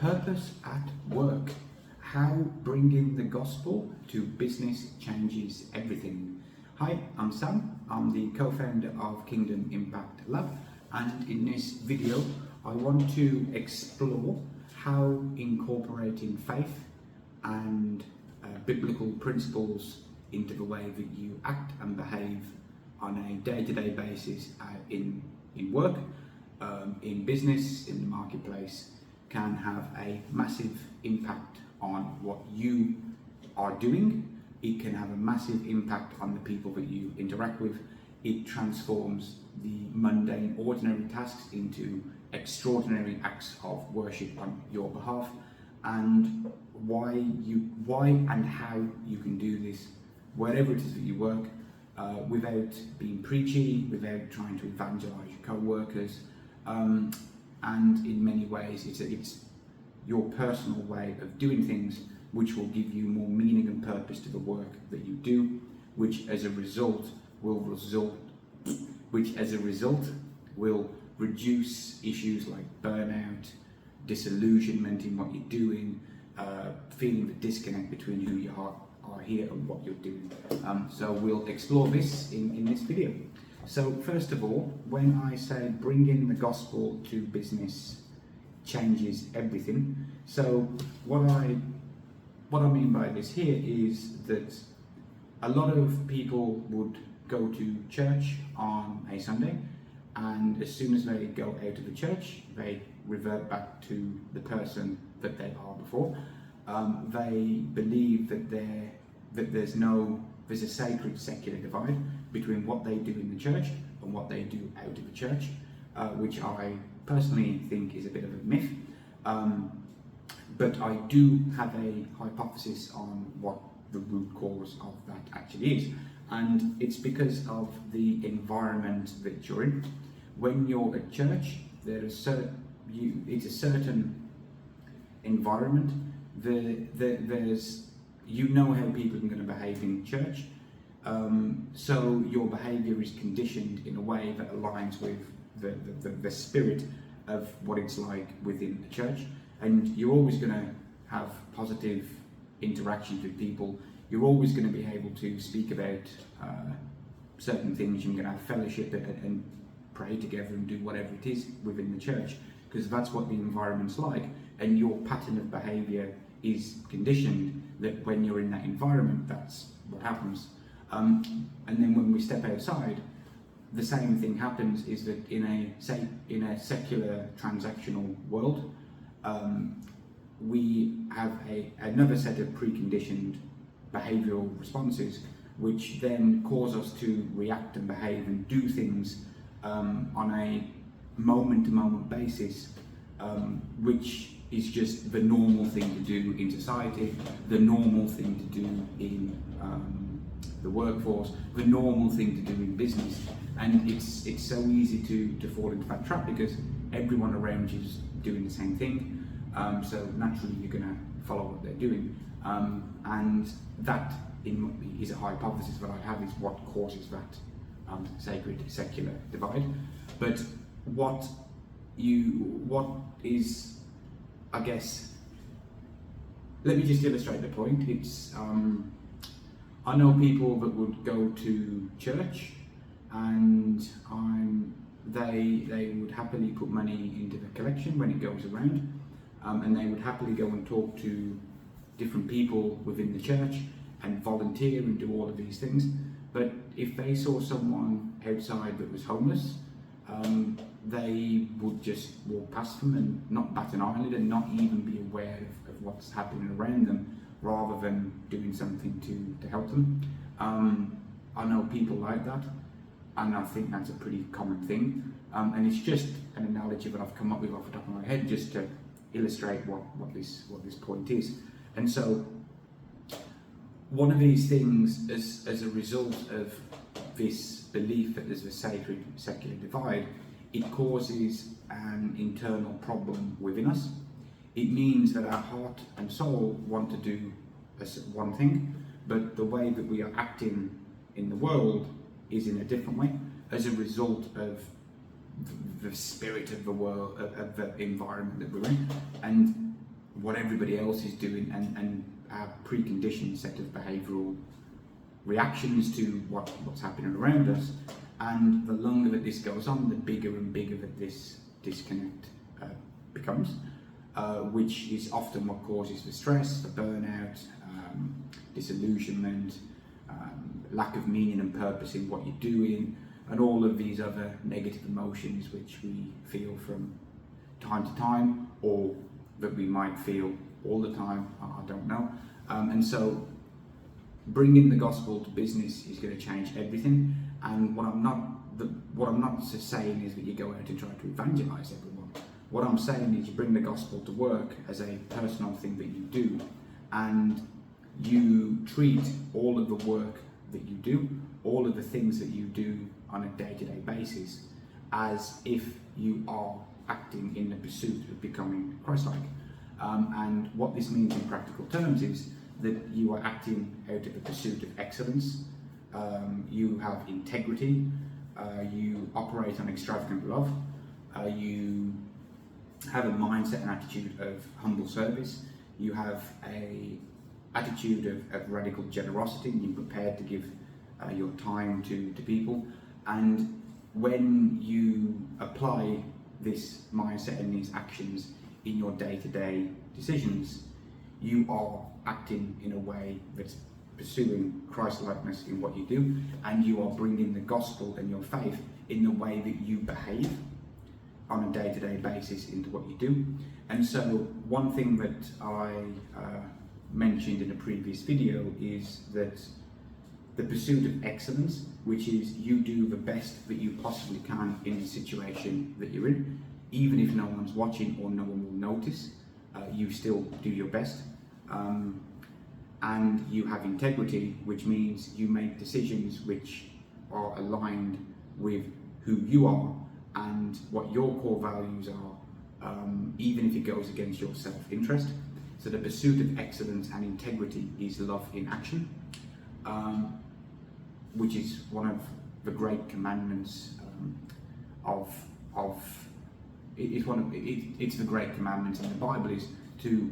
Purpose at work. How bringing the gospel to business changes everything. Hi, I'm Sam. I'm the co-founder of Kingdom Impact Lab, and in this video I want to explore how incorporating faith and biblical principles into the way that you act and behave on a day-to-day basis in work, in business, in the marketplace, can have a massive impact on what you are doing. It can have a massive impact on the people that you interact with. It transforms the mundane, ordinary tasks into extraordinary acts of worship on your behalf. And why and how you can do this wherever it is that you work, without being preachy, without trying to evangelize your co-workers, and in many ways it's your personal way of doing things which will give you more meaning and purpose to the work that you do, which as a result will reduce issues like burnout, disillusionment in what you're doing, feeling the disconnect between who you are here and what you're doing. So we'll explore this in this video. So first of all, when I say bringing the gospel to business changes everything, so what I mean by this here is that a lot of people would go to church on a Sunday, and as soon as they go out of the church, they revert back to the person that they are before. They believe that there's a sacred secular divide between what they do in the church and what they do out of the church, which I personally think is a bit of a myth. But I do have a hypothesis on what the root cause of that actually is. And it's because of the environment that you're in. When you're at church, it's a certain environment. There's you know how people are going to behave in church, so your behaviour is conditioned in a way that aligns with the spirit of what it's like within the church, and you're always going to have positive interactions with people. You're always going to be able to speak about certain things. You're going to have fellowship and pray together and do whatever it is within the church, because that's what the environment's like, and your pattern of behaviour is conditioned that when you're in that environment, that's what happens. And then when we step outside, the same thing happens, is that in a secular transactional world, we have another set of preconditioned behavioural responses, which then cause us to react and behave and do things on a moment-to-moment basis, which is just the normal thing to do in society, the normal thing to do in the workforce, the normal thing to do in business. And it's so easy to fall into that trap because everyone around you is doing the same thing, so naturally you're going to follow what they're doing, and that is a hypothesis that I have, is what causes that sacred secular divide. But what is, I guess, let me just illustrate the point. It's I know people that would go to church and they would happily put money into the collection when it goes around, and they would happily go and talk to different people within the church and volunteer and do all of these things. But if they saw someone outside that was homeless, they would just walk past them and not bat an eyelid and not even be aware of what's happening around them, rather than doing something to help them. I know people like that, and I think that's a pretty common thing. And it's just an analogy that I've come up with off the top of my head, just to illustrate what this point is. And so one of these things, as a result of this belief that there's a sacred secular divide, it causes an internal problem within us. It means that our heart and soul want to do one thing, but the way that we are acting in the world is in a different way, as a result of the spirit of the world, of the environment that we're in. And what everybody else is doing and our preconditioned set of behavioural reactions to what's happening around us. And the longer that this goes on, the bigger and bigger that this disconnect becomes, which is often what causes the stress, the burnout, disillusionment, lack of meaning and purpose in what you're doing, and all of these other negative emotions which we feel from time to time, or that we might feel all the time, I don't know. And so bringing the gospel to business is going to change everything. And what I'm not saying is that you go out and try to evangelize everyone. What I'm saying is you bring the gospel to work as a personal thing that you do, and you treat all of the work that you do, all of the things that you do on a day-to-day basis, as if you are acting in the pursuit of becoming Christ-like. And what this means in practical terms is that you are acting out of the pursuit of excellence, you have integrity, you operate on extravagant love, you have a mindset and attitude of humble service, you have a attitude of radical generosity, and you're prepared to give your time to people. And when you apply this mindset and these actions in your day-to-day decisions, you are acting in a way that's pursuing Christ-likeness in what you do, and you are bringing the gospel and your faith in the way that you behave on a day-to-day basis into what you do. And so one thing that I mentioned in a previous video is that the pursuit of excellence, which is you do the best that you possibly can in the situation that you're in, even if no one's watching or no one will notice, you still do your best. And you have integrity, which means you make decisions which are aligned with who you are and what your core values are, even if it goes against your self-interest. So the pursuit of excellence and integrity is love in action, which is one of the great commandments it's the great commandments in the Bible, is to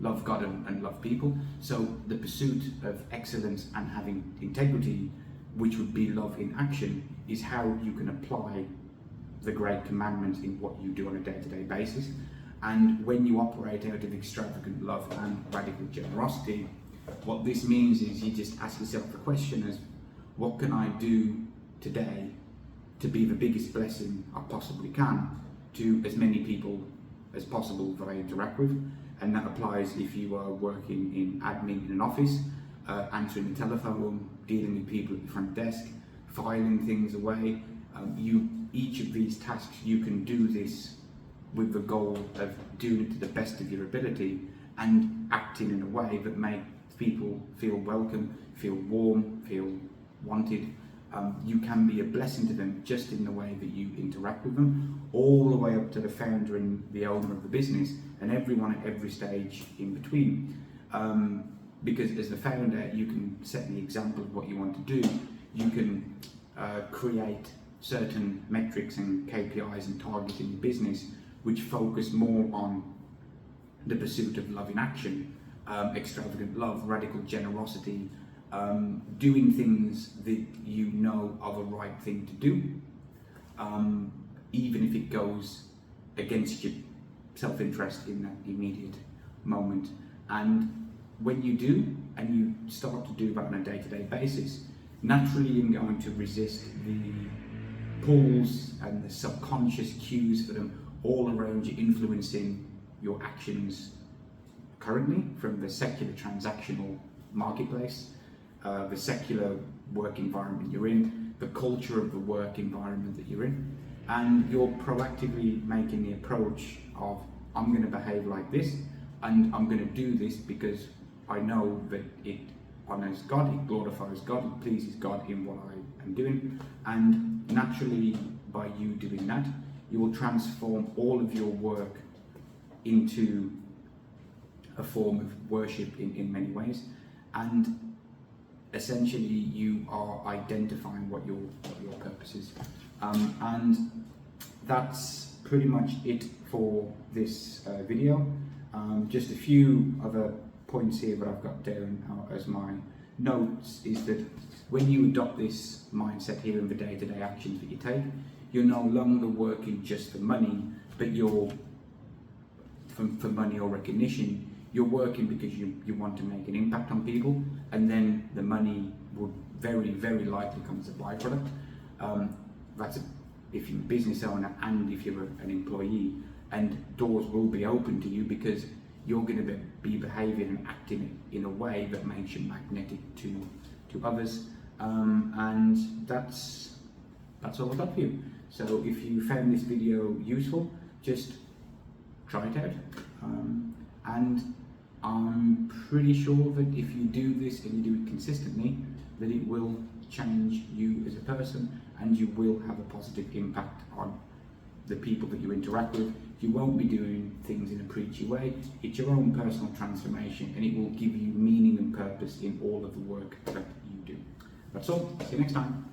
love God and love people. So the pursuit of excellence and having integrity, which would be love in action, is how you can apply the great commandments in what you do on a day-to-day basis. And when you operate out of extravagant love and radical generosity, what this means is you just ask yourself the question as, what can I do today to be the biggest blessing I possibly can to as many people as possible that I interact with? And that applies if you are working in admin in an office, answering the telephone, dealing with people at the front desk, filing things away. Each of these tasks, you can do this with the goal of doing it to the best of your ability and acting in a way that makes people feel welcome, feel warm, feel wanted. You can be a blessing to them just in the way that you interact with them, all the way up to the founder and the owner of the business, and everyone at every stage in between. Because as the founder, you can set the example of what you want to do. You can create certain metrics and KPIs and targets in your business which focus more on the pursuit of love in action, extravagant love, radical generosity, doing things that you know are the right thing to do, even if it goes against your self-interest in that immediate moment. And when you do, and you start to do that on a day-to-day basis, naturally you're going to resist the pulls and the subconscious cues that are all around you influencing your actions currently, from the secular transactional marketplace, the secular work environment you're in, the culture of the work environment that you're in, and you're proactively making the approach of, I'm going to behave like this, and I'm going to do this because I know that it honours God, it glorifies God, it pleases God in what I am doing. And naturally, by you doing that, you will transform all of your work into a form of worship in many ways. And essentially, you are identifying what your purpose is. And that's pretty much it for this video. Just a few other points here that I've got down as my notes is that when you adopt this mindset here in the day-to-day actions that you take, you're no longer working just for money, but you're for money or recognition. You're working because you want to make an impact on people, and then the money will very, very likely come as a byproduct. If you're a business owner and if you're an employee, and doors will be open to you because you're going to be behaving and acting in a way that makes you magnetic to others, and that's all I've got for you. So if you found this video useful, just try it out, and I'm pretty sure that if you do this and you do it consistently, that it will change you as a person, and you will have a positive impact on the people that you interact with. You won't be doing things in a preachy way. It's your own personal transformation, and it will give you meaning and purpose in all of the work that you do. That's all. See you next time.